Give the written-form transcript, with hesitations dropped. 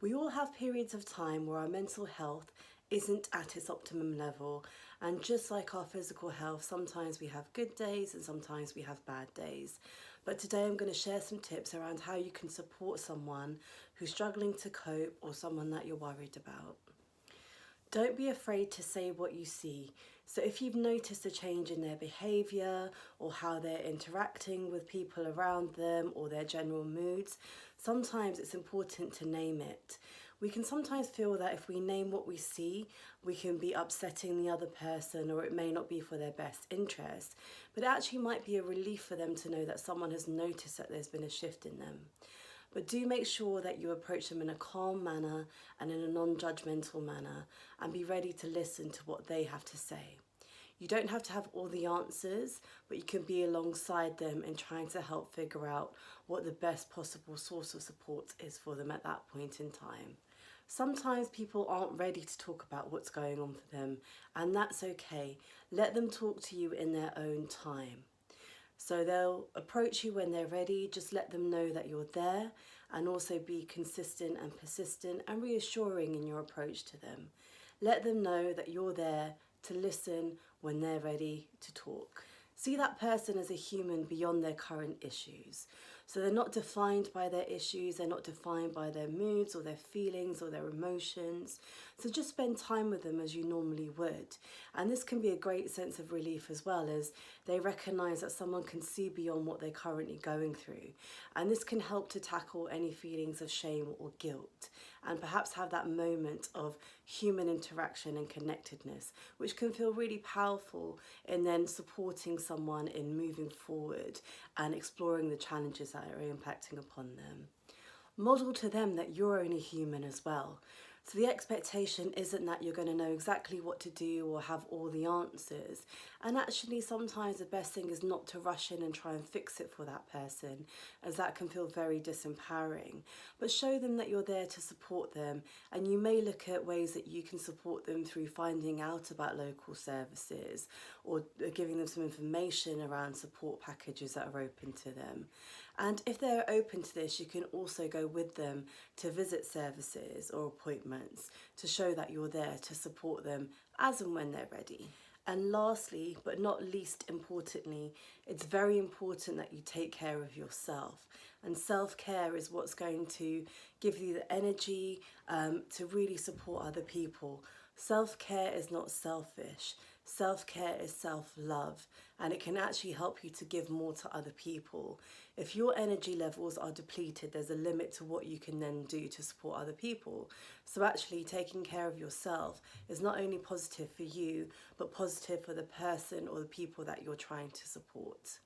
We all have periods of time where our mental health isn't at its optimum level, and just like our physical health, sometimes we have good days and sometimes we have bad days. But today I'm going to share some tips around how you can support someone who's struggling to cope or someone that you're worried about. Don't be afraid to say what you see. So if you've noticed a change in their behaviour or how they're interacting with people around them or their general moods, sometimes it's important to name it. We can sometimes feel that if we name what we see, we can be upsetting the other person, or it may not be for their best interest, but it actually might be a relief for them to know that someone has noticed that there's been a shift in them. But do make sure that you approach them in a calm manner and in a non-judgmental manner, and be ready to listen to what they have to say. You don't have to have all the answers, but you can be alongside them in trying to help figure out what the best possible source of support is for them at that point in time. Sometimes people aren't ready to talk about what's going on for them, and that's okay. Let them talk to you in their own time. So they'll approach you when they're ready. Just let them know that you're there, and also be consistent and persistent and reassuring in your approach to them. Let them know that you're there to listen when they're ready to talk. See that person as a human beyond their current issues. So they're not defined by their issues, they're not defined by their moods or their feelings or their emotions. So just spend time with them as you normally would. And this can be a great sense of relief as well, as they recognise that someone can see beyond what they're currently going through. And this can help to tackle any feelings of shame or guilt, and perhaps have that moment of human interaction and connectedness, which can feel really powerful in then supporting someone in moving forward and exploring the challenges that are impacting upon them. Model to them that you're only human as well. So the expectation isn't that you're going to know exactly what to do or have all the answers. And actually sometimes the best thing is not to rush in and try and fix it for that person, as that can feel very disempowering. But show them that you're there to support them, and you may look at ways that you can support them through finding out about local services or giving them some information around support packages that are open to them. And if they're open to this, you can also go with them to visit services or appointments to show that you're there to support them as and when they're ready. And lastly, but not least importantly, it's very important that you take care of yourself. And self-care is what's going to give you the energy to really support other people. Self-care is not selfish. Self-care is self-love, and it can actually help you to give more to other people. If your energy levels are depleted, there's a limit to what you can then do to support other people. So actually taking care of yourself is not only positive for you, but positive for the person or the people that you're trying to support.